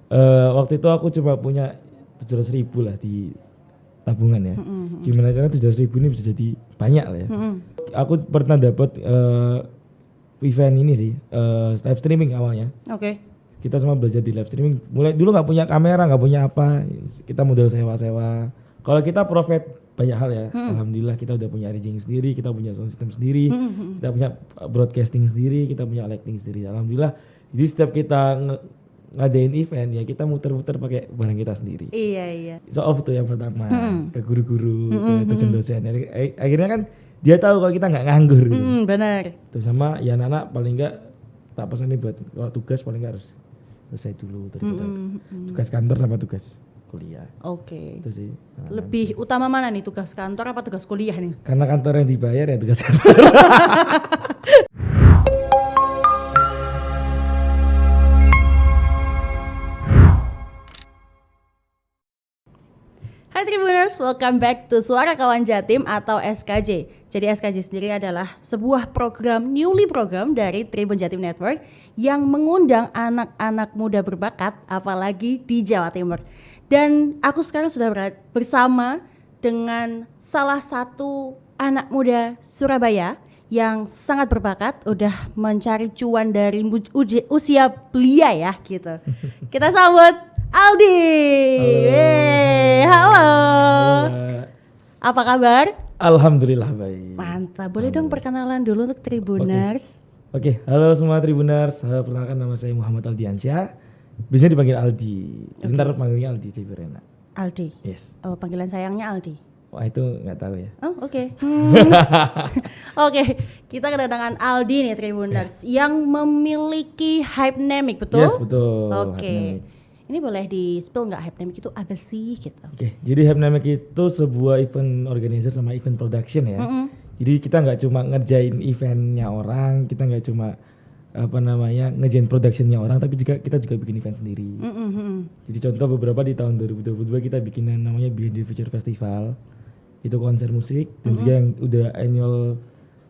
Waktu itu aku cuma punya 700.000 lah di tabungan ya. Gimana caranya 700.000 ini bisa jadi banyak lah ya. Aku pernah dapat event ini sih, live streaming awalnya. Oke. Kita semua belajar di live streaming. Mulai dulu nggak punya kamera, nggak punya apa, kita modal sewa-sewa. Kalau kita profit banyak hal ya. Alhamdulillah kita udah punya rigging sendiri, kita punya sound system sendiri, kita punya broadcasting sendiri, kita punya lighting sendiri. Alhamdulillah. Jadi setiap kita ngadain event ya kita muter-muter pakai barang kita sendiri. Iya. So off tuh yang pertama ke guru-guru, ke dosen-dosen. Akhirnya kan dia tahu kalau kita nggak nganggur. Gitu. Benar. Terus sama ya anak-anak paling nggak tak pesan nih buat kalau tugas paling nggak harus selesai dulu daripada tugas kantor sama tugas kuliah. Oke. Itu sih. Lebih utama mana nih, tugas kantor apa tugas kuliah nih? Karena kantor yang dibayar ya tugas kantor. Hai Tribuners, welcome back to Suara Kawan Jatim atau SKJ. Jadi SKJ sendiri adalah sebuah newly program dari Tribun Jatim Network yang mengundang anak-anak muda berbakat, apalagi di Jawa Timur. Dan aku sekarang sudah bersama dengan salah satu anak muda Surabaya yang sangat berbakat, udah mencari cuan dari usia belia ya gitu. Kita sambut Aldi. Halo. Apa kabar? Alhamdulillah baik. Mantap. Boleh dong perkenalan dulu untuk Tribuners. Oke, halo semua Tribuners. Perkenalkan nama saya Muhammad Aldiansyah. Biasanya dipanggil Aldi. Ntar panggilnya Aldi Ciberena. Aldi. Yes. Oh, panggilan sayangnya Aldi. Wah itu nggak tahu ya. Oh oke. Oke, kita kedatangan Aldi nih Tribuners yang memiliki Hypnamic, betul? Yes betul. Oke. Ini boleh di-spill nggak Hypnamic itu apa sih gitu? Oke, jadi Hypnamic itu sebuah event organizer sama event production ya. Jadi kita nggak cuma ngerjain eventnya orang, kita nggak cuma ngerjain productionnya orang, tapi kita juga bikin event sendiri. Jadi contoh beberapa di tahun 2022 kita bikin yang namanya Behind the Future Festival, itu konser musik dan juga yang udah annual.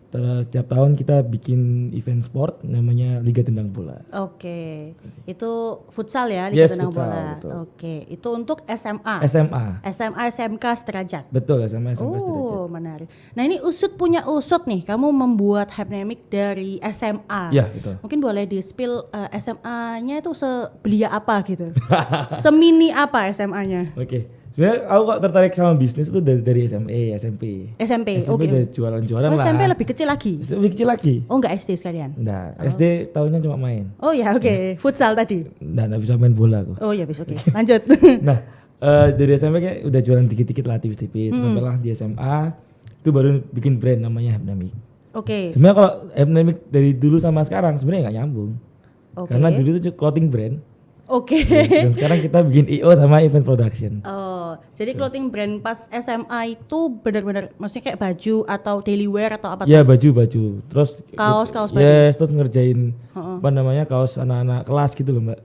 Setiap tahun kita bikin event sport namanya Liga Tendang Bola. Oke. Itu futsal ya, Liga Tendang Bola. Betul. Oke, itu untuk SMA. SMA, SMK sederajat. betul SMA SMK sederajat. Oh, menarik. Nah, ini punya usut nih. Kamu membuat Hypnamic dari SMA. Ya, betul. Mungkin boleh di-spill SMA-nya itu sebelia apa gitu. Semini apa SMA-nya? Oke. Sebenarnya aku kok tertarik sama bisnis itu dari SMP. SMP. SMP Oke. udah jualan-jualan lah. SMP lebih kecil lagi. Lebih kecil lagi. Oh, enggak SD sekalian. Nah, SD tahunnya cuma main. Oh ya, oke. Futsal tadi. Nggak bisa main bola aku. Oh ya, bis oke. Lanjut. Nah, dari SMP kayak udah jualan dikit-dikit lah tipis-tipis. Sampailah di SMA itu baru bikin brand namanya Hypnamic. Oke. Sebenarnya kalau Hypnamic dari dulu sama sekarang sebenarnya nggak nyambung. Oke. Karena dulu itu clothing brand. Oke. Dan sekarang kita bikin IO sama event production. Oh, jadi clothing brand pas SMA itu benar-benar maksudnya kayak baju atau daily wear atau apa Iya tuh? baju. Terus Kaos baju. Yes, terus ngerjain kaos anak-anak kelas gitu loh mbak.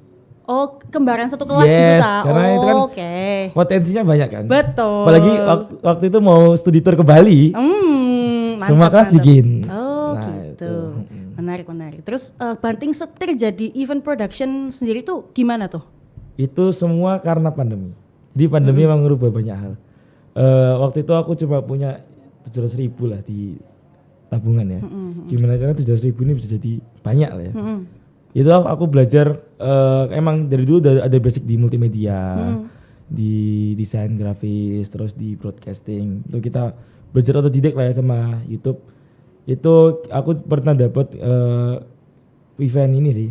Oh, kembaran satu kelas Yes, gitu ta. karena itu kan Oke. Potensinya banyak kan. Betul. Apalagi waktu itu mau studi tour ke Bali. Mantap, Semua kelas mantap. bikin. Oh, Nah, gitu. Menarik. Terus banting setir jadi event production sendiri tuh gimana tuh? Itu semua karena pandemi. Jadi pandemi memang merubah banyak hal. Waktu itu aku cuma punya 700.000 lah di tabungan ya. Gimana caranya 700.000 ini bisa jadi banyak lah ya. Itu aku belajar emang dari dulu udah ada basic di multimedia, di desain grafis, terus di broadcasting. Itu kita belajar otodidak lah ya sama YouTube. Itu aku pernah dapat event ini sih,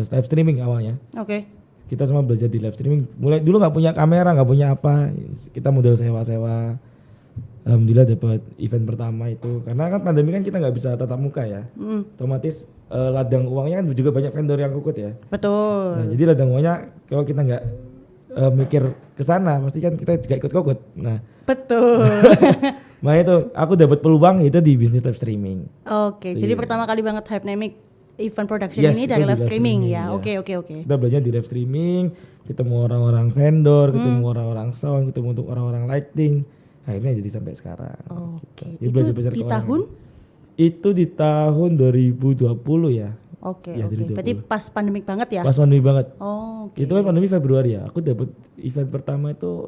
live streaming awalnya. Oke. Kita semua belajar di live streaming. Mulai dulu nggak punya kamera, nggak punya apa, kita modal sewa-sewa. Alhamdulillah dapat event pertama itu. Karena kan pandemi kan kita nggak bisa tatap muka ya. Otomatis ladang uangnya kan juga banyak vendor yang kukut ya. Betul. Nah jadi ladang uangnya kalau kita nggak mikir ke sana, pasti kan kita juga ikut kokut. Nah, Betul. makanya itu aku dapat peluang itu di bisnis live streaming. Oke, jadi pertama kali banget Hypnamic event production Yes, ini itu dari di live streaming ya. iya. Oke. Kita belajar di live streaming, ketemu orang-orang vendor, ketemu orang-orang sound, ketemu untuk orang-orang lighting. Akhirnya jadi sampai sekarang. Oke. Jadi Itu belajar-belajar di keuangan. tahun? Itu di tahun 2020 ya. Oke, Iya, oke. 2020. Berarti pas pandemik banget ya? Pas pandemi banget. Oh, oke. Itu kan pandemi Februari ya. Aku dapat event pertama itu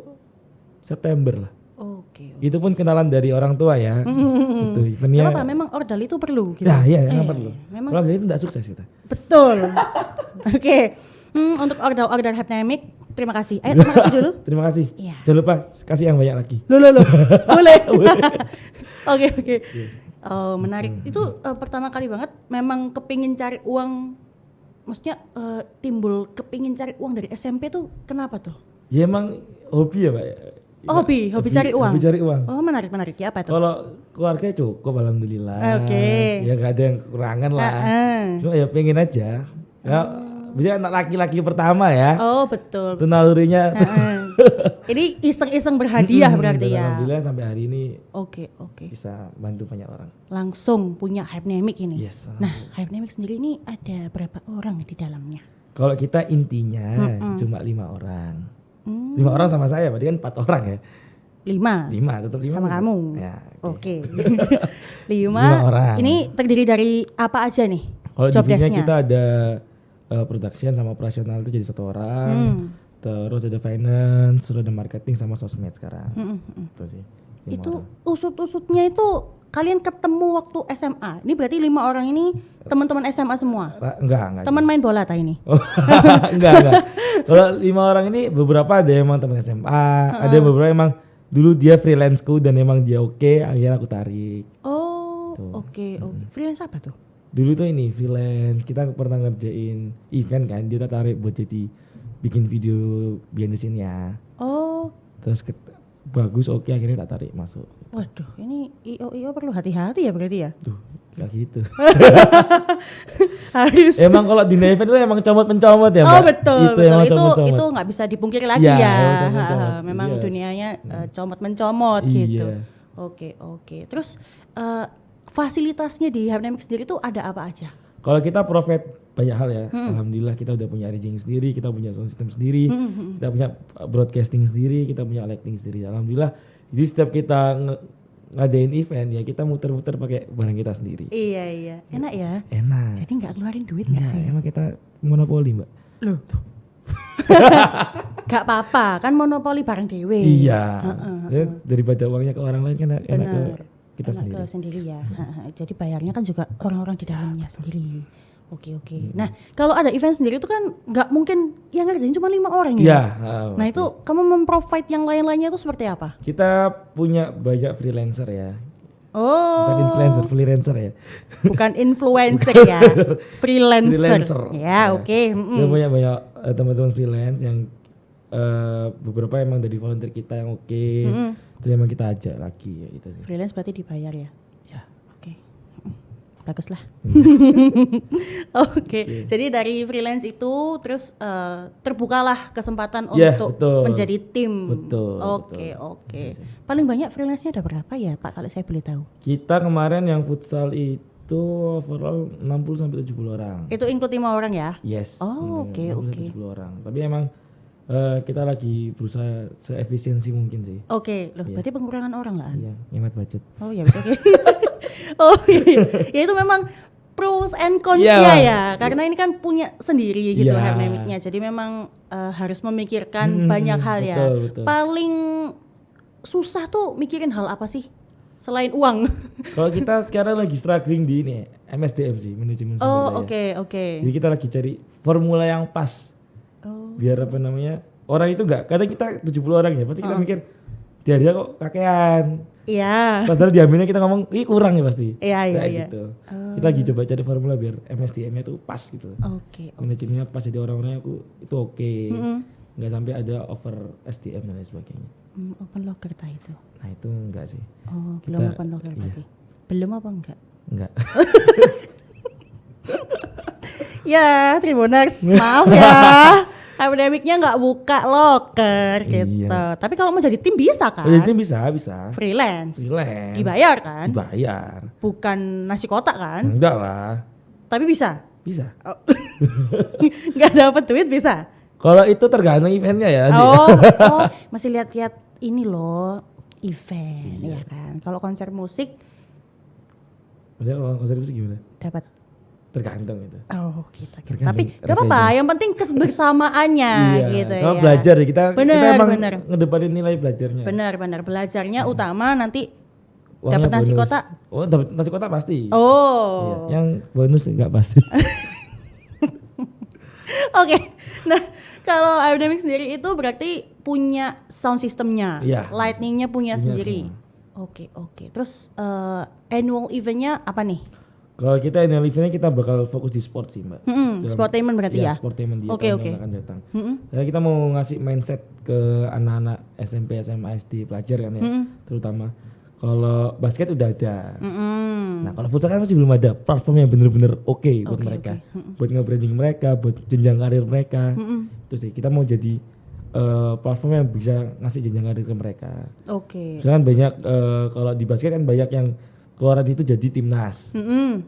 September lah. Oke. Itu pun kenalan dari orang tua ya. Itu Gak eventnya. apa-apa, memang ordal itu perlu gitu. Ya, iya, emang perlu. memang Kalau dari itu enggak sukses kita. betul. Oke. Untuk ordal Hypnamic, terima kasih. Ayo terima kasih dulu. Terima kasih. Iya. Jangan lupa kasih yang banyak lagi. Loh. Boleh. Oke. Oh, menarik. Itu pertama kali banget memang kepingin cari uang. Maksudnya timbul kepingin cari uang dari SMP tuh kenapa tuh? Ya emang hobi ya, Pak. Oh, hobi cari uang. Hobi cari uang. Oh, menarik. Ya apa tuh? Kalau keluarga cukup alhamdulillah. Oke. Ya gak ada yang kekurangan lah. Cuma ya pengen aja. Ya, biasanya anak laki-laki pertama ya. Oh, betul. Itu nalurinya. Ini iseng-iseng berhadiah berarti Dan ya. alhamdulillah sampai hari ini Oke. bisa bantu banyak orang. Langsung punya Hypnamic ini. Yes. Nah, Hypnamic sendiri ini ada berapa orang di dalamnya? Kalau kita intinya cuma 5 orang. 5 orang sama saya, berarti kan 4 orang ya. 5 tetap 5 sama kamu. Ya, Oke. 5 orang. Ini terdiri dari apa aja nih? Kalau Job divisinya desk-nya? kita ada production sama operasional itu jadi 1 orang. Terus ada finance, terus ada marketing sama sosmed sekarang. Itu sih. 5 Itu orang. usut-usutnya itu kalian ketemu waktu SMA. Ini berarti 5 orang ini teman-teman SMA semua. Enggak. Teman main bola tak ini? Oh, enggak. Kalau 5 orang ini beberapa ada yang emang teman SMA, ada yang beberapa emang dulu dia freelanceku dan emang dia oke, akhirnya aku tarik. Oh, oke. Freelance apa tuh? Dulu tuh ini freelance, kita pernah ngerjain event kan, dia tarik buat jadi bikin video behind the scene-nya. Oh, Terus bagus, oke, akhirnya tak tarik masuk. waduh, ini IO perlu hati-hati ya berarti ya? Tuh, kayak gitu. Harus. Emang kalau di event itu emang comot-mencomot ya, Mbak? Oh betul. Emang Itu comot-mencomot. nggak bisa dipungkiri lagi Ya, ya. emang comot-comot. Memang Yes. dunianya comot mencomot Iya. gitu. Oke. Terus fasilitasnya di Hypnamic sendiri tuh ada apa aja? Kalau kita provide banyak hal ya, alhamdulillah kita udah punya rigging sendiri, kita punya sound system sendiri, kita punya broadcasting sendiri, kita punya lighting sendiri. Alhamdulillah, jadi setiap kita ngadain event ya kita muter-muter pakai barang kita sendiri. Iya. Enak ya. Enak. Jadi nggak keluarin duit nggak sih? Emang kita monopoli, Mbak. Loh. Gak apa-apa, kan monopoli barang dewe. Iya. Ya, daripada uangnya ke orang lain kan enak ke Benar. kita Enak sendiri. ke sendiri ya. Jadi bayarnya kan juga orang-orang di dalamnya sendiri. Oke. Nah, kalau ada event sendiri itu kan nggak mungkin yang ngerjain cuma 5 orang Iya. ya. Nah, itu kamu memprovide yang lain-lainnya itu seperti apa? Kita punya banyak freelancer ya. Oh, Bukan influencer, freelancer ya. bukan influencer ya, freelancer. Freelancer. Ya, oke. Kita punya banyak teman-teman freelance yang beberapa emang dari volunteer kita yang oke. Itu emang kita ajak lagi ya itu sih. Freelance berarti dibayar ya? Ya. Oke. Bagus lah. Oke. Jadi dari freelance itu terus terbukalah kesempatan Ya, untuk betul. menjadi tim. Betul, Oke. Paling banyak freelance-nya ada berapa ya, Pak, kalau saya boleh tahu? Kita kemarin yang futsal itu overall 60 sampai 70 orang. Itu include 5 orang ya? Yes. Oh, oke, 60 sampai 70 orang. Tapi emang kita lagi berusaha seefisiensi mungkin sih. Oke, loh berarti pengurangan orang lah. Iya, hemat budget. Oh ya bisa oke. Oh iya. Ya itu memang pros and cons-nya Iya. ya. Karena ini kan punya sendiri gitu Iya. Hypnamic-nya. Jadi memang harus memikirkan banyak hal ya. betul. Paling susah tuh mikirin hal apa sih? Selain uang. Kalau kita sekarang lagi struggling di ini MSDM sih, manajemen sumber Oh, daya. oke. Jadi kita lagi cari formula yang pas. Oh. Biar apa namanya? Orang itu enggak, kadang kita 70 orang ya, pasti kita mikir dia kok kakean. Iya. Padahal diambilnya kita ngomong, "Ih, kurang ya pasti." Iya. Kayak gitu. Kita lagi coba cari formula biar MSDM-nya itu pas gitu. Oke. Manajemennya pas, jadi orang-orangnya itu oke. Enggak sampai ada over SDM dan lain sebagainya. Open locker ta itu. Nah, itu enggak sih. Oh, belum Kita- open locker iya. berarti. Belum apa enggak? Enggak. Ya, Tribuners, maaf ya. Hypnamic-nya nggak buka locker gitu. Iya. Tapi kalau mau jadi tim bisa kan? Oh, jadi bisa. Freelance. Freelance. Dibayar kan? Dibayar. Bukan nasi kotak kan? Enggak lah. Tapi bisa. Bisa. Oh. Nggak dapat duit bisa. Kalau itu tergantung eventnya ya. nanti. Oh, masih lihat-lihat ini loh event ya kan. Kalau konser musik Maksudnya kalau konser itu gimana? dapat tergantung itu. Oh gitu. Tergantung Tapi gak apa-apa, yang penting kebersamaannya gitu kalau ya. belajar kita emang bener. ngedepanin nilai belajarnya. Benar, belajarnya utama, nanti Uangnya dapat nasi bonus. kotak. Oh, dapat nasi kotak pasti. Oh. Iya, yang bonus enggak pasti. Oke. Nah, kalau Aerodynamics sendiri itu berarti punya sound systemnya, Iya. lightningnya punya Punya sendiri. semua. Oke. Terus annual eventnya apa nih? Kalau kita annual eventnya kita bakal fokus di sport sih mbak. Sportainment berarti ya? Sportainment di Oke, tahun oke. yang akan datang. Karena kita mau ngasih mindset ke anak-anak SMP, SMA, SD pelajar kan ya, terutama. Kalau basket udah ada. Nah kalau futsal kan masih belum ada platform yang bener-bener oke buat mereka, buat nge-branding mereka, buat jenjang karir mereka. Itu sih kita mau jadi platform yang bisa ngasih jenjang karir ke mereka. Oke. Misalkan banyak kalau di basket kan banyak yang keluaran itu jadi timnas.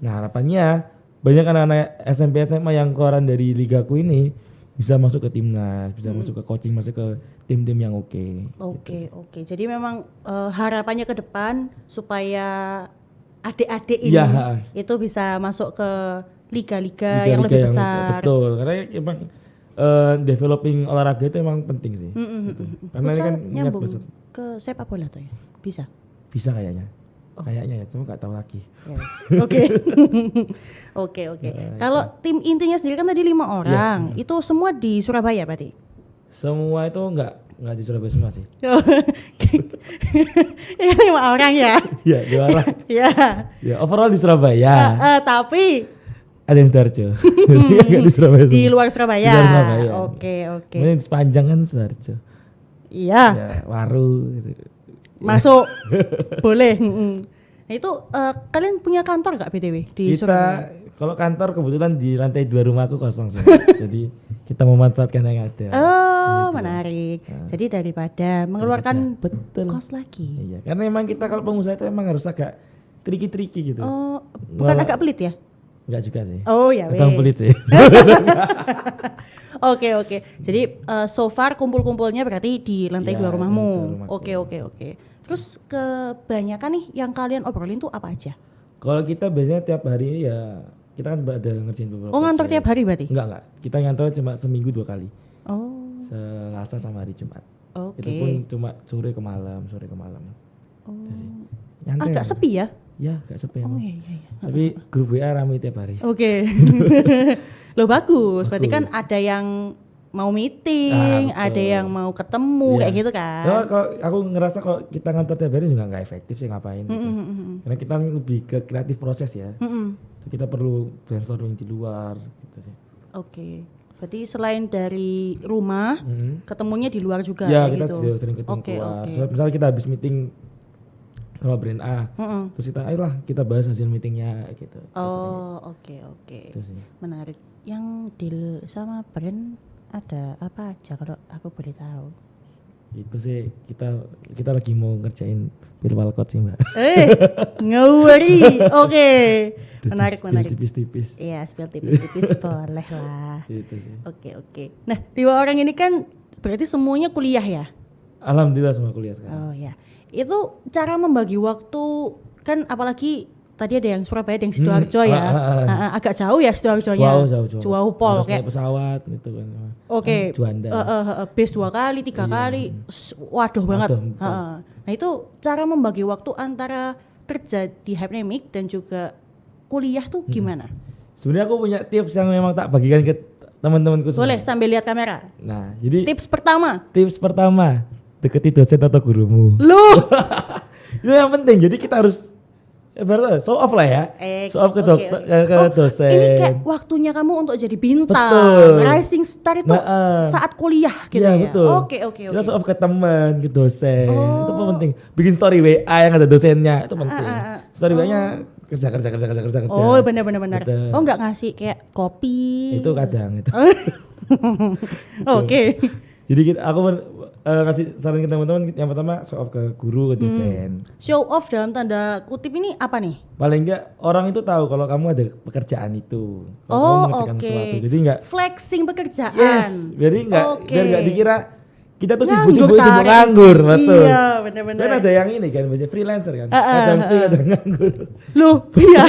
Nah harapannya banyak anak-anak SMP SMA yang keluaran dari ligaku ini bisa masuk ke timnas, bisa masuk ke coaching, masuk ke tim-tim yang oke. Oke. Jadi memang harapannya ke depan supaya adik-adik ini Iya. itu bisa masuk ke liga-liga yang lebih besar. Betul, karena emang developing olahraga itu emang penting sih. Gitu. Karena ini Futsal kan minat nyambung besar. ke sepak bola tuh ya? Bisa? Bisa kayaknya. Kayaknya ya, cuma nggak tahu lagi. Yes. Oke. Kalau tim intinya sendiri kan tadi 5 orang, itu semua di Surabaya berarti? Semua itu nggak di Surabaya semua sih. Ya 5 orang ya? Iya, di orang. Ya. Ya, overall di Surabaya. Tapi Ada yang Sidoarjo. Nggak di Surabaya. di semua. luar Surabaya. Di luar Surabaya. Oke. Ini sepanjang kan Sidoarjo. Iya. Ya, Waru gitu. Masuk. Boleh. Nah itu kalian punya kantor gak BTW di Surabaya? Kita kalau kantor kebetulan di lantai 2 rumahku kosong sih. Jadi kita memanfaatkan yang ada. Oh, menarik. Jadi daripada mengeluarkan Betul. kos lagi. Iya, karena emang kita kalau pengusaha itu emang harus agak tricky gitu. Oh, bukan agak pelit ya? Enggak juga sih. Oh ya, Kadang weh. pelit sih. Oke. Jadi so far kumpul-kumpulnya berarti di lantai Ya, 2 rumahmu. lantai 2 rumahku. Oke. Terus kebanyakan nih yang kalian obrolin tuh apa aja? Kalau kita biasanya tiap hari ya kita kan ada ngerjain beberapa. Oh, ngantor project. tiap hari berarti? Enggak. Kita ngantor cuma seminggu 2 kali. Oh, Selasa sama hari Jumat. oke. Itu pun cuma sore ke malam. Oh. Itu sih. Nyantai. Agak sepi ya? Ya, agak sepi Oh emang. iya. Tapi grup WA ramai tiap hari. Oke. Loh bagus. Berarti kan ada yang mau meeting, betul. ada yang mau ketemu Iya. kayak gitu kan. Soalnya kalau aku ngerasa kalau kita ngantor tiap hari juga nggak efektif sih ngapain gitu. Karena kita lebih ke kreatif proses ya. Kita perlu brainstorming di luar gitu sih. Oke. Berarti selain dari rumah, ketemunya di luar juga Ya kayak kita gitu. juga sering ketemu Oke. keluar. Misalnya kita habis meeting sama brand A, terus kita ayolah kita bahas hasil meetingnya gitu. Oh, oke. Itu sih. Menarik. Yang deal sama brand ada apa aja kalau aku boleh tahu? Itu sih kita lagi mau ngerjain virtual code sih mbak. Ngawari. Oke. Menarik. Tipis-tipis. Iya, spill tipis-tipis boleh lah. Itu sih. Oke. Nah, 5 orang ini kan berarti semuanya kuliah ya? Alhamdulillah semua kuliah sekarang. Oh ya. Itu cara membagi waktu kan apalagi tadi ada yang Surabaya, ada yang Sidoarjo ya. Agak jauh ya Sidoarjonya. Jauh. Jauh pol Harus naik kayak. pesawat gitu kan. Oke. Kan Juanda. Base 2 kali, 3 kali. Waduh banget. Waduh, betul. Nah, itu cara membagi waktu antara kerja di Hypnemic dan juga kuliah tuh gimana? Sebenarnya aku punya tips yang memang tak bagikan ke teman-temanku semua. Boleh sambil lihat kamera. Nah, jadi Tips pertama. deketi dosen atau gurumu. Lu. Itu yang penting. Jadi kita harus ibaratnya show off lah ya. Show off ke, Oke. ke dosen. Ini kayak waktunya kamu untuk jadi bintang. Betul. Rising star itu saat kuliah gitu Iya, ya. betul. Oke. Kita show off ke teman, ke dosen. Itu penting. Bikin story WA yang ada dosennya itu penting. Story WA-nya kerja. Oh, benar. Betul. Oh, nggak ngasih kayak kopi. Itu kadang itu. Oke. Jadi aku kasih saran ke teman-teman, yang pertama show off ke guru, ke dosen. Show off dalam tanda kutip ini apa nih? Paling enggak orang itu tahu kalau kamu ada pekerjaan itu. Kalau kamu Oh, mengerjakan oke. sesuatu. Jadi enggak Flexing pekerjaan. yes, biar Oke. enggak dikira kita tuh Nganggur sibuk tarik. nganggur, betul. Iya, benar-benar. Kan ada yang ini kan, banyak freelancer kan. Kadang free, kadang nganggur. Loh, iya.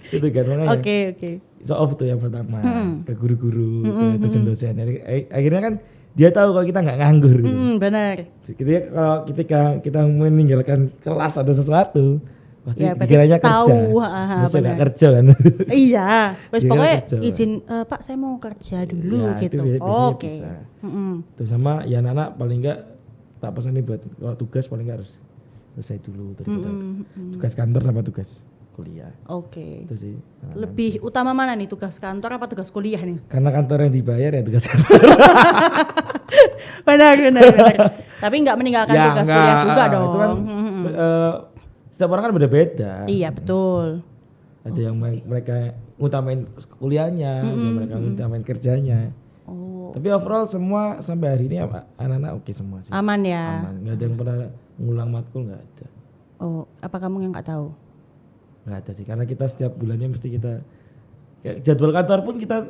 Itu kan makanya. Oke. So off tuh yang pertama ke guru-guru, ke dosen-dosen. Akhirnya kan dia tahu kalau kita nggak nganggur. Gitu. Benar. Jadi kalau ketika kita meninggalkan kelas atau sesuatu, pasti Ya, berarti dikiranya kerja. tahu, Maksudnya nggak benar. kerja kan. Iya, wes Dia pokoknya kerja. izin Pak saya mau kerja dulu Ya, itu gitu. biasanya Oke. bisa. Terus sama ya anak paling nggak tak pesan nih buat kalau tugas paling nggak harus selesai dulu daripada tugas kantor sama tugas kuliah. Oke. Itu sih. Nah, Lebih utama mana nih, tugas kantor apa tugas kuliah nih? karena kantor yang dibayar ya tugas kantor. benar. Tapi nggak meninggalkan tugas enggak, kuliah juga dong. Itu kan setiap orang kan beda-beda. Iya betul. Ada yang mereka utamain kuliahnya, ada yang mereka utamain kerjanya. Oh, Tapi overall semua sampai hari ini anak-anak oke semua sih. aman ya. Aman. Nggak ada yang pernah ngulang matkul, nggak ada. Oh, apa kamu yang nggak tahu? Nggak ada sih, karena kita setiap bulannya mesti kita kayak jadwal kantor pun kita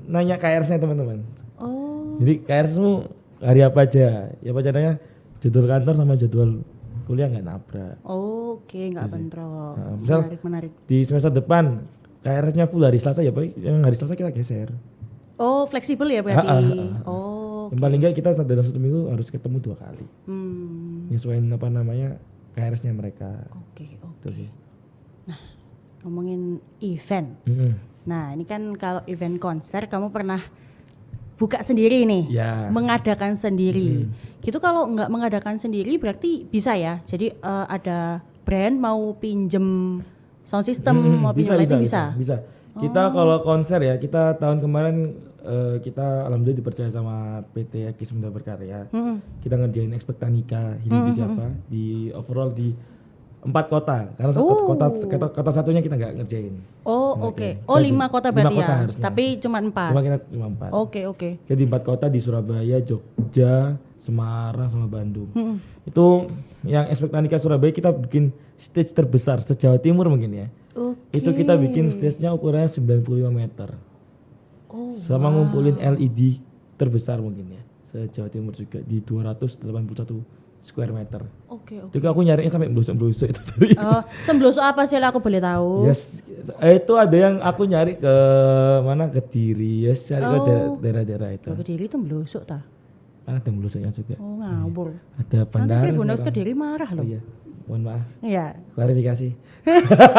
nanya KRS-nya teman-teman. Oh, Jadi KRS-mu hari apa aja? Ya apa caranya jadwal kantor sama jadwal kuliah nggak nabrak. oke, nggak bentrok. Nah, misal Menarik. di semester depan KRS-nya full hari Selasa ya, Pak. Yang hari Selasa kita geser. Oh, fleksibel ya berarti. Oh, Yang paling nggak kita dalam 1 minggu harus ketemu 2 kali. Nyesuaiin apa namanya KRS-nya mereka. Oke. Itu sih. Ngomongin event. Mm-mm. Nah, ini kan kalau event konser kamu pernah buka sendiri nih, Ya. mengadakan sendiri. Gitu kalau nggak mengadakan sendiri berarti bisa ya. Jadi ada brand mau pinjem sound system, mau pinjem lighting bisa. Kita kalau konser ya, kita tahun kemarin kita alhamdulillah dipercaya sama PT Ekis Muda Berkarya. Kita ngerjain Expectanica Healing di Java di overall di 4 kota. Karena kota satunya kita nggak ngerjain. Oh, oke. Oh, 5 kota berarti 5 kota ya. harusnya. Tapi cuma 4. Cuma kita cuma 4. Oke. Jadi 4 kota di Surabaya, Jogja, Semarang sama Bandung. Itu yang Expectanica Surabaya kita bikin stage terbesar se-Jawa Timur mungkin ya. Oke. Itu kita bikin stage-nya ukurannya 95 meter. Oh, Sama ngumpulin LED terbesar mungkin ya. Se-Jawa Timur juga di 281 square meter. Oke. Juga aku nyarinya sampai belusuk-belusuk itu tadi. Oh, sembelosok apa sih lah aku boleh tahu? Yes, itu ada yang aku nyari ke mana, Kediri, yes, cari ke daerah-daerah itu. Kediri itu mbelosok ta? Ada belusuknya juga. Oh, ngawur. Ada Nanti Bandara. Tribunnews Kediri marah loh. Oh iya, mohon maaf. Iya. Klarifikasi.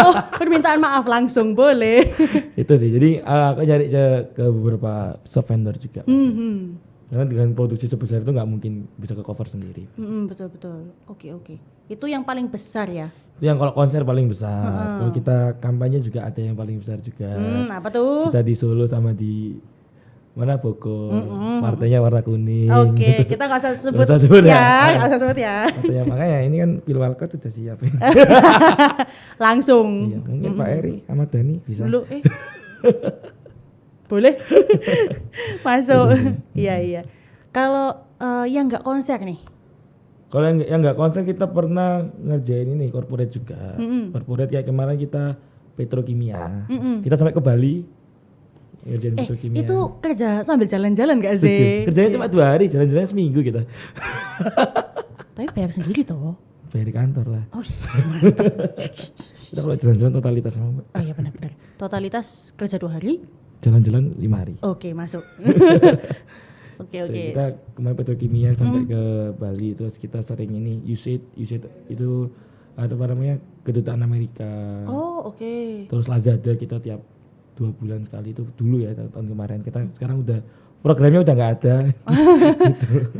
Oh, permintaan maaf langsung boleh. Itu sih. Jadi aku nyari ke beberapa sub vendor juga. Karena dengan produksi sebesar itu nggak mungkin bisa ke cover sendiri. Betul. Oke. Itu yang paling besar ya? Itu yang kalau konser paling besar. Kalau kita kampanye juga ada yang paling besar juga. Apa tuh? Kita di Solo sama di mana, Bogor. Partainya warna kuning. Oke, kita nggak usah sebut, Nggak usah sebut ya. nggak usah sebut ya. Partainya, makanya ini kan Pilwalkot sudah siapin. Langsung. Iya, mungkin Pak Eri, Ahmad Dhani bisa. Dulu boleh masuk. Iya. Kalau yang nggak konser nih? Kalau yang nggak konser kita pernah ngerjain ini corporate juga. Corporate kayak kemarin kita petrokimia. Kita sampai ke Bali ngerjain petrokimia. Itu kerja sambil jalan-jalan nggak sih? Kerjanya cuma 2 hari, jalan-jalan seminggu kita. Tapi bayar sendiri toh. Bayar di kantor lah. Oh, mantap. Kita kalau jalan-jalan totalitas sama Mbak. Oh iya benar. Totalitas kerja 2 hari? Jalan-jalan 5 hari. Oke, masuk. Oke. Kita kemarin petrokimia sampai ke Bali, terus kita sering ini USAID itu apa namanya, kedutaan Amerika. Oh, oke. Terus Lazada kita tiap 2 bulan sekali itu dulu ya, tahun kemarin. Kita sekarang udah programnya udah nggak ada. Gitu.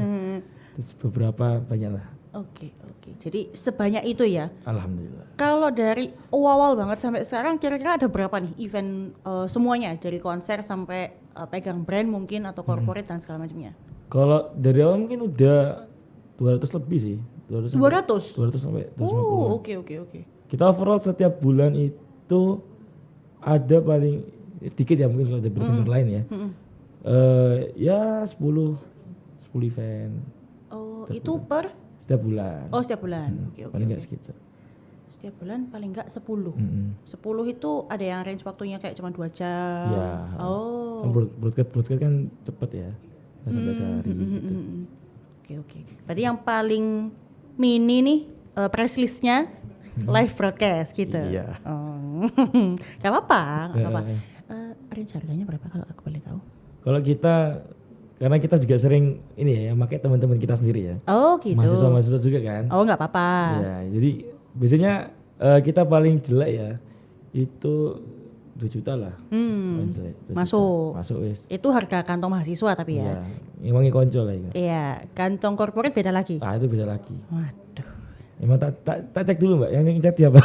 Terus beberapa banyak lah. Oke. Jadi sebanyak itu ya. Alhamdulillah. Kalau dari awal banget sampai sekarang kira-kira ada berapa nih event semuanya, dari konser sampai pegang brand mungkin atau corporate dan segala macamnya? Kalau dari awal mungkin udah 200 lebih sih. 200 sampai 250. Oh, oke. Kita overall setiap bulan itu ada paling dikit ya, mungkin kalau ada event lain ya. Ya 10 event. Oh, itu per setiap bulan. Oh, setiap bulan. Oke. Paling nggak segitu. Setiap bulan paling nggak 10. 10 itu ada yang range waktunya kayak cuma 2 jam. Ya. Oh. Broadcast kan cepet ya. Nggak sampai sehari gitu. Oke. Berarti yang paling mini nih press listnya live broadcast gitu. Iya. Oh. Gak apa-apa, gak apa-apa. Range harganya berapa kalau aku boleh tahu? Kalau kita, karena kita juga sering ini ya, pakai teman-teman kita sendiri ya. Oh gitu. Mahasiswa-mahasiswa juga kan. Oh nggak apa-apa. Ya, jadi biasanya kita paling jelek ya itu 2 juta lah. Paling jelek, 2 Masuk. juta. Masuk wis. Itu harga kantong mahasiswa tapi ya. Iya, emangnya konco lah itu. Iya, kantong corporate beda lagi. Ah itu beda lagi. Waduh. Emang tak cek dulu mbak, yang cat siapa?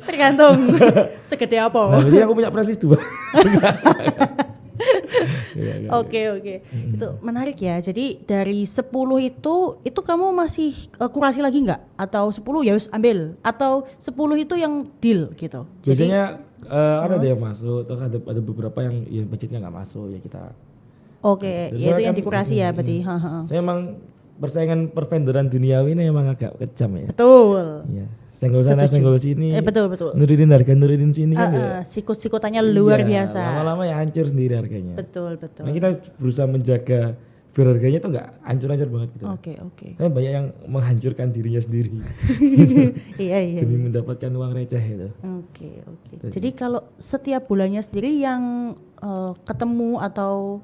Tergantung segede apa. Nah, biasanya aku punya preslis tuh. Oke. Itu menarik ya. Jadi dari 10 itu kamu masih kurasi lagi nggak? Atau 10 ya wis ambil? Atau 10 itu yang deal gitu? Biasanya ada yang masuk, terus ada beberapa yang ya, budgetnya nggak masuk ya kita. Oke, Terus ya itu saya yang kan, dikurasi ya berarti. Saya emang persaingan pervendoran duniawi ini emang agak kejam ya. Betul. Iya. Senggol sana, Setuju. senggol sini. Betul. Nurunin harga, nurunin sini kan ya. Sikut-sikutannya luar Iya, biasa. Lama-lama ya hancur sendiri harganya. Betul. Nah kita berusaha menjaga biar harganya tuh nggak hancur-hancur banget gitu. Oke. Saya banyak yang menghancurkan dirinya sendiri Iya. demi mendapatkan uang receh itu. Oke. Jadi kalau setiap bulannya sendiri yang ketemu atau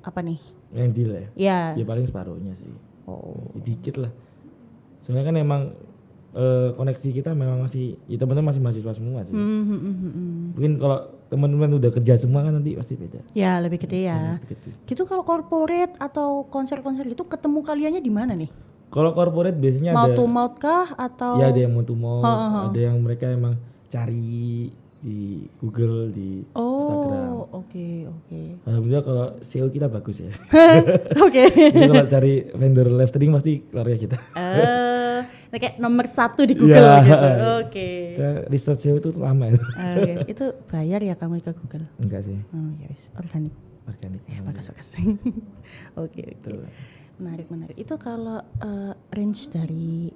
apa nih? Yang deal ya? Ya. Ya paling separuhnya sih. Oh. Ya, dikit lah. Soalnya kan emang koneksi kita memang masih, ya teman-teman masih mahasiswa semua sih. Mungkin kalau teman-teman udah kerja semua kan nanti pasti beda. Ya lebih gede ya. Lebih gede. Gitu kalau corporate atau konser-konser gitu ketemu kaliannya di mana nih? Kalau corporate biasanya Mouth ada. to mouth kah atau? Ya ada yang mouth to mouth, ada yang mereka emang cari di Google, di Instagram. Oh, oke. Alhamdulillah kalau SEO kita bagus ya. Oke. Jadi kalau cari vendor live streaming pasti keluarnya kita. Nah, kayak nomor 1 di Google Ya. gitu. Oke. Kita research SEO itu lama itu. Oke. Itu bayar ya kamu ke Google? Enggak sih, Oh ya wis, organik. organik. Ya bagus. Oke. Menarik. Itu kalau range dari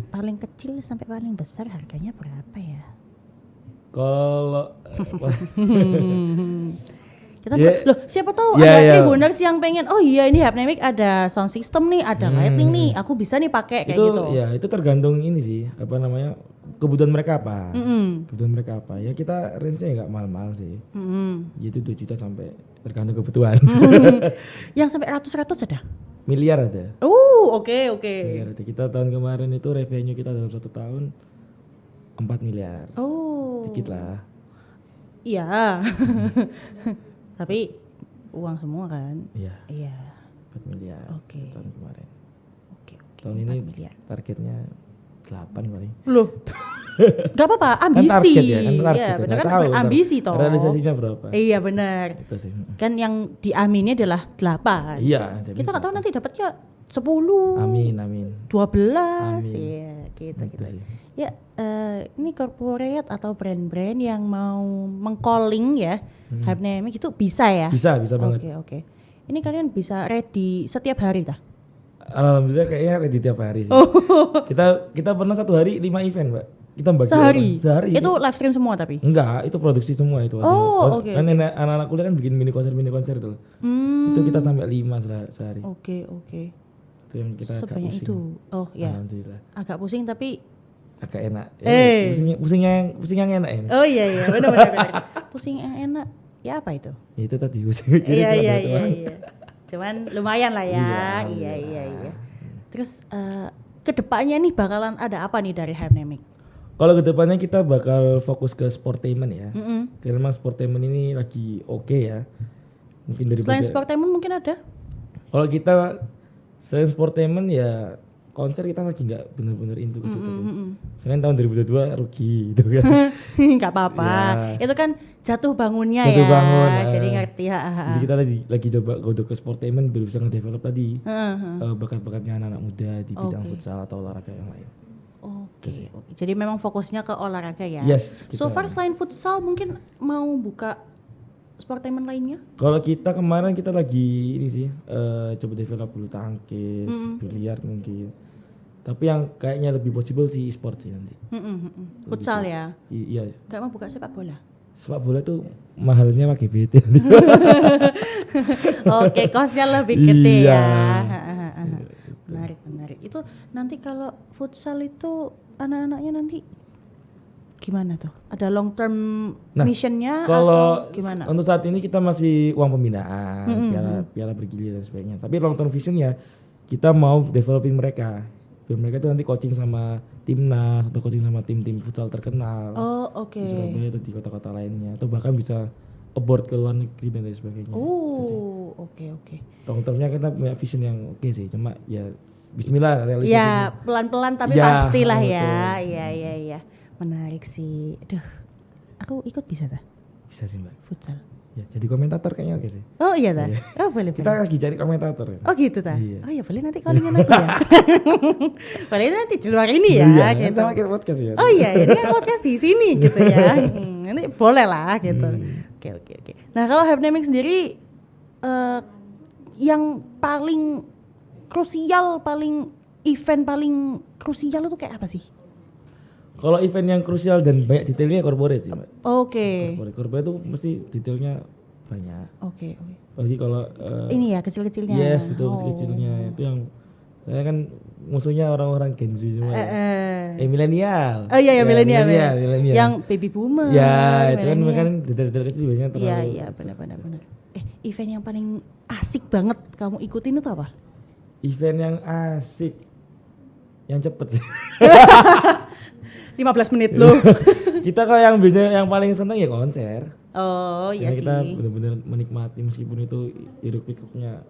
paling kecil sampai paling besar harganya berapa ya? Kalau Kita Ya. loh siapa tahu Ya, ada ya. Tribuners yang pengen oh iya ini Hypnamic ada sound system nih, ada lighting nih, aku bisa nih pakai kayak itu gitu. ya itu tergantung ini sih, apa namanya, kebutuhan mereka apa. Kebutuhan mereka apa. Ya kita range-nya nggak mahal-mahal sih. Itu 2 juta sampai tergantung kebutuhan. Yang sampai ratus-ratus ada? Miliar ada. Oke. Miliar ada. Kita tahun kemarin itu revenue kita dalam 1 tahun 4 miliar. Oh. Dikit lah. Iya. Tapi uang semua kan? Iya. 4 miliar. Oke. Tahun kemarin. Oke. Tahun 4 ini miliar. targetnya 8 paling. Loh. Gak apa-apa, Kan ambisi. target ya, kan target. Iya, ya. benar Nggak kan tahu ntar ambisi toh. realisasinya berapa. Iya benar. Itu sih. Kan yang diamini adalah 8. Iya. Kita nggak tahu nanti dapatnya 10, Amin. 12, Amin. iya gitu. Itu sih. Ya, ini corporate atau brand-brand yang mau meng-calling ya, Hypnamic itu bisa ya? Bisa banget. Oke. Ini kalian bisa ready setiap hari tah? Alhamdulillah kayaknya ready tiap hari sih. Kita pernah 1 hari 5 event, Mbak. Kita bagi Sehari? orang. Sehari. Itu live stream semua tapi? Enggak, itu produksi semua itu. Oh, oke, Kan anak-anak kuliah kan bikin mini konser tuh. Itu kita sampai 5 sehari. Oke. Itu yang kita agak Sebanyak pusing. itu. Oh ya. Alhamdulillah. Agak pusing tapi Agak enak. Ya, pusing yang enak ya. oh iya benar. Pusing yang enak. Ya apa itu? Ya, itu tadi pusing mikirin cuma satu orang. Iya. Cuman lumayan lah ya. Iya. Terus kedepannya nih bakalan ada apa nih dari Hypnamic? Kalau kedepannya kita bakal fokus ke sportainment ya. Karena memang sportainment ini lagi oke ya. Mungkin dari Selain sportainment mungkin ada? Kalau kita selain sportainment ya konser kita lagi nggak bener-bener into ke situ sih. Soalnya tahun 2022 rugi gitu kan. Nggak apa-apa. Ya. Itu kan jatuh bangunnya Jatuh ya. bangun, Jadi ngerti ya. Jadi kita lagi coba godok ke sportainment biar bisa nge-develop tadi bakat-bakatnya anak-anak muda di bidang futsal atau olahraga yang lain. Oke. Jadi memang fokusnya ke olahraga ya. Yes. So far selain futsal mungkin mau buka sportainment lainnya? Kalau kita kemarin kita lagi ini sih coba develop bulu tangkis, biliar mungkin. Tapi yang kayaknya lebih possible sih e-sport sih nanti. Futsal ya. Iya. Gak mau buka sepak bola? Sepak bola tuh mahalnya pakai BT. Oke, kosnya lebih gede Iya. ya. Menarik. Itu nanti kalau futsal itu anak-anaknya nanti gimana tuh? Ada long term missionnya kalau atau gimana? untuk saat ini kita masih uang pembinaan, piala bergilir dan sebagainya. Tapi long term visionnya kita mau developing mereka. Biar mereka itu nanti coaching sama timnas atau coaching sama tim-tim futsal terkenal Oh, oke. di Surabaya atau di kota-kota lainnya, atau bahkan bisa abroad ke luar negeri dan lain sebagainya. Oh, oke. Long termnya kita punya vision yang oke sih, cuma ya Bismillah realisasinya. Ya, pelan-pelan tapi Ya, pastilah betul. ya. Iya. Menarik sih. Aduh. Aku ikut bisa tak? Bisa sih Mbak. Futsal. Ya, jadi komentator kayaknya oke sih. Oh iya tak? Iya. Oh boleh. Kita lagi cari komentator ya. Oh gitu tak? Iya. Oh iya boleh nanti callingan aku ya. Boleh nanti di luar ini ya. Iya, Gitu. sama kita podcast ya. Oh iya, ini kan podcast di sini gitu ya. Nanti boleh lah gitu. Oke. Nah kalau happening sendiri yang paling krusial, event paling krusial itu kayak apa sih? Kalau event yang krusial dan banyak detailnya corporate sih Mbak. Oke. Corporate itu mesti detailnya banyak. Oke. Apalagi kalau Ini ya kecil-kecilnya. yes betul kecil-kecilnya itu yang saya kan musuhnya orang-orang Gen Z semua. Milenial. Oh iya ya milenial. Milenial. Yang baby boomer. Ya, itu kan millennial. mereka kan detail-detail kecil biasanya terlalu. Iya benar. Event yang paling asik banget kamu ikutin itu apa? Event yang asik, yang cepet sih. 15 menit loh. Kita kalau yang biasanya yang paling seneng ya konser. Oh iya Karena sih. kita benar-benar menikmati meskipun itu hiruk pikuknya.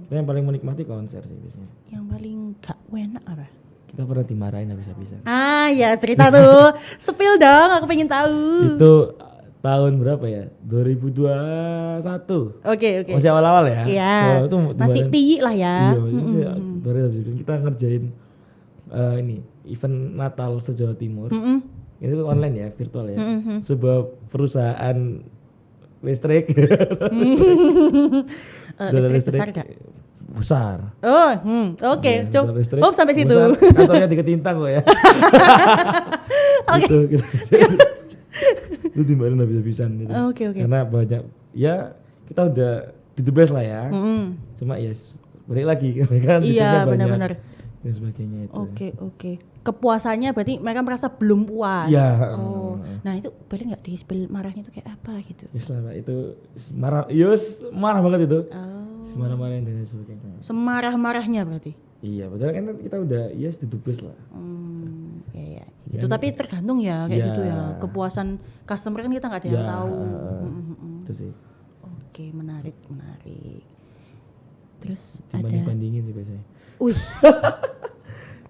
Kita yang paling menikmati konser sih biasanya. Yang paling gak enak apa? Kita pernah dimarahin habis-habisan. Ah ya cerita tuh. Spill dong, aku pengen tahu. Itu tahun berapa ya? 2021. Oke. Masih awal-awal ya. Iya. Awal itu Masih dimarahin. piyi lah ya. Iya, itu baru habis-habisan kita ngerjain ini event Natal se-Jawa Timur. Itu online ya, virtual ya. Sebuah perusahaan listrik. Listrik besar gak? Besar. Oh, oke. Ya, Coba besar listrik, sampai situ. besar. Kantornya di Ketinta kok ya. Oke. Gitu. Itu dimarahin habis-habisan gitu. Oke. Karena banyak ya kita udah do the best lah ya. Cuma ya balik lagi mereka kan Iya, detailnya banyak benar-benar. dan sebagainya itu. Oke. Kepuasannya berarti mereka merasa belum puas. Iya. Oh. Nah, itu boleh enggak di-spill marahnya itu kayak apa gitu? Yes lah Pak, itu marah, marah banget itu. Oh. Marah-marahin dan sebagainya. Semarah-marahnya berarti. Iya, padahal kan kita udah do the best lah. Iya. Ya, Itu tapi tergantung ya kayak ya. gitu ya. Kepuasan customer kan kita nggak ada yang tahu. Itu sih. Oke, menarik. Terus Dibanding-bandingin sih biasanya. Wih.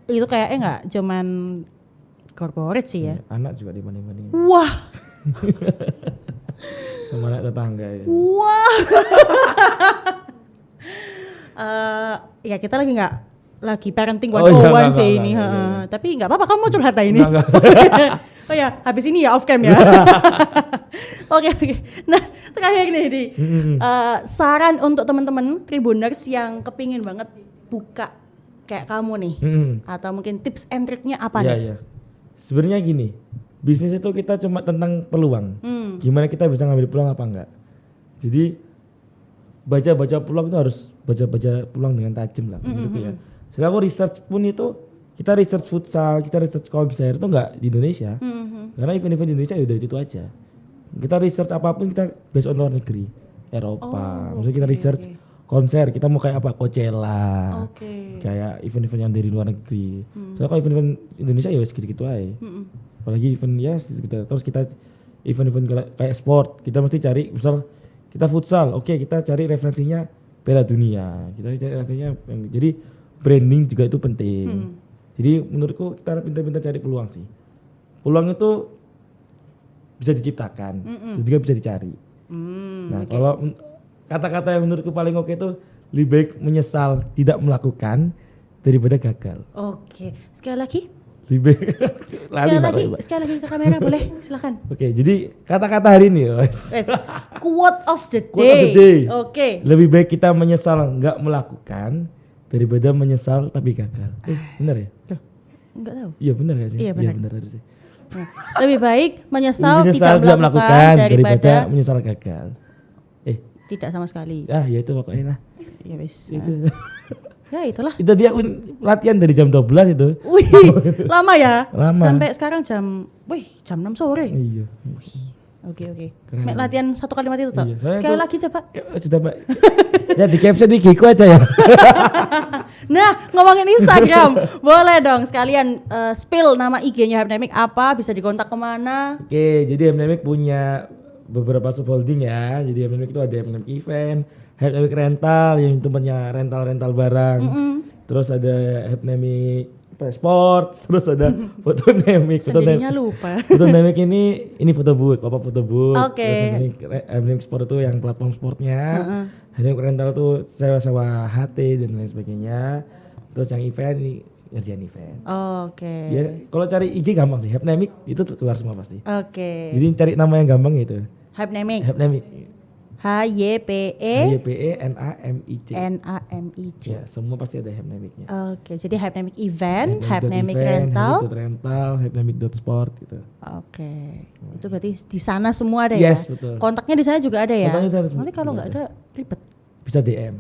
Itu kayaknya nggak cuman corporate sih ya. Anak juga dibanding-bandingin. Wah. Sama anak tetangga ya. Wah. Ya kita lagi parenting Oh, 101 iya, sih ini. enggak. Tapi nggak apa-apa kamu mau curhat ini. Enggak. Oh ya, habis ini ya off cam ya. Oke. Nah, terakhir nih Di. Saran untuk teman-teman Tribuners yang kepingin banget buka kayak kamu nih. Atau mungkin tips and triknya apa nih? Iya. Sebenarnya gini, bisnis itu kita cuma tentang peluang. Gimana kita bisa ngambil peluang apa enggak. Jadi baca peluang itu harus baca peluang dengan tajam lah menurutku ya. Setelah aku research pun itu kita research futsal, kita research konser itu enggak di Indonesia. Karena event-event di Indonesia udah itu aja. Kita research apapun kita based on luar negeri, Eropa. Maksudnya kita research konser, kita mau kayak apa? Coachella. Kayak event-event yang dari luar negeri. Soalnya kalau event-event Indonesia ya segitu-gitu aja. Apalagi event ya segitu. Terus kita event-event kayak sport, kita mesti cari misal kita futsal, oke kita cari referensinya Piala Dunia. Kita cari referensinya jadi branding juga itu penting. Jadi menurutku kita pintar-pintar cari peluang sih. Peluang itu bisa diciptakan, juga bisa dicari. Nah kalau kata-kata yang menurutku paling oke itu lebih baik menyesal tidak melakukan daripada gagal. Oke. Sekali lagi. Lebih baik Sekali lagi ke kamera boleh, silakan. Oke, jadi kata-kata hari ini, Quote of the Quote of the day. day. Oke. Lebih baik kita menyesal nggak melakukan daripada menyesal tapi gagal. Benar ya? Loh, enggak tahu. Iya benar gak sih? Iya, benar. benar harusnya. Nah, lebih baik menyesal Menyesal tidak melakukan daripada menyesal gagal. tidak sama sekali. Ya itu pokoknya lah. Ya wis. Itu. Ya itulah. Itu dia aku latihan dari jam 12 itu. Wih, lama ya? Lama. Sampai sekarang jam 6 sore. Iya. Oke. Keren. Mek latihan satu kalimat itu toh. Iya, soalnya Sekali tuh- lagi coba. Sudah Mbak. Ya di caption di Giku aja ya. Nah, ngomongin Instagram, boleh dong sekalian spill nama IG-nya Hypnamic apa, bisa dikontak kemana? Oke, jadi Hypnamic punya beberapa subholding ya. Jadi Hypnamic itu ada Hypnamic Event, Hypnamic Rental yang tempatnya rental barang. Terus ada Hypnamic Sport, terus ada Fotonamic. Sendirinya lupa. Fotonamic ini foto booth, papa foto booth. Oke. Terus Hypnamic Sport itu yang platform sportnya. Hypnamic Rental tuh sewa HT dan lain sebagainya. Terus yang event ini ngerjain event. Oke. Ya, kalau cari IG gampang sih, Hypnamic itu keluar semua pasti. Oke. Jadi cari nama yang gampang itu. Hypnamic. Hypnamic. HYPENAMIC. HYPENAMIC. Ya, semua pasti ada Hypnamicnya. Oke, jadi Hypnamic Event, Hypnamic Event, Rental. Hypnamic.rental, Hypnamic.sport gitu. Oke. Itu berarti di sana semua ada ya? Yes, betul. Kontaknya di sana juga ada ya? Kontaknya di sana Nanti kalau juga nggak ada ribet. Bisa DM.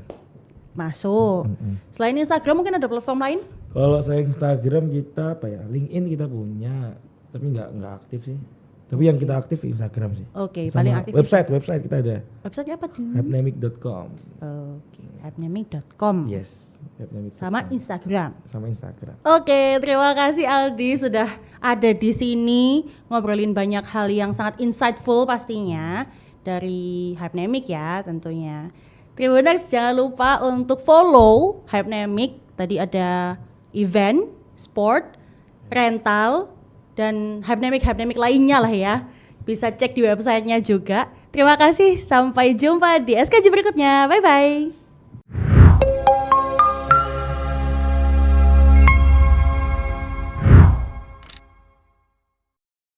Masuk. Selain Instagram mungkin ada platform lain? Kalau saya Instagram kita apa ya? LinkedIn kita punya, tapi nggak aktif sih. Tapi yang kita aktif Instagram sih. Oke, Sama paling aktif. website kita ada. Website apa tuh? Hypnamic.com. Oke, hypnamic.com. Yes, Hypnamic.com. Sama Instagram. Sama Instagram. Oke, terima kasih Aldi sudah ada di sini ngobrolin banyak hal yang sangat insightful pastinya dari Hypnamic ya tentunya. Tribuners jangan lupa untuk follow Hypnamic. Tadi ada event, sport, rental, dan Hypnamic lainnya lah ya. Bisa cek di websitenya juga. Terima kasih, sampai jumpa di SKJ berikutnya. Bye-bye.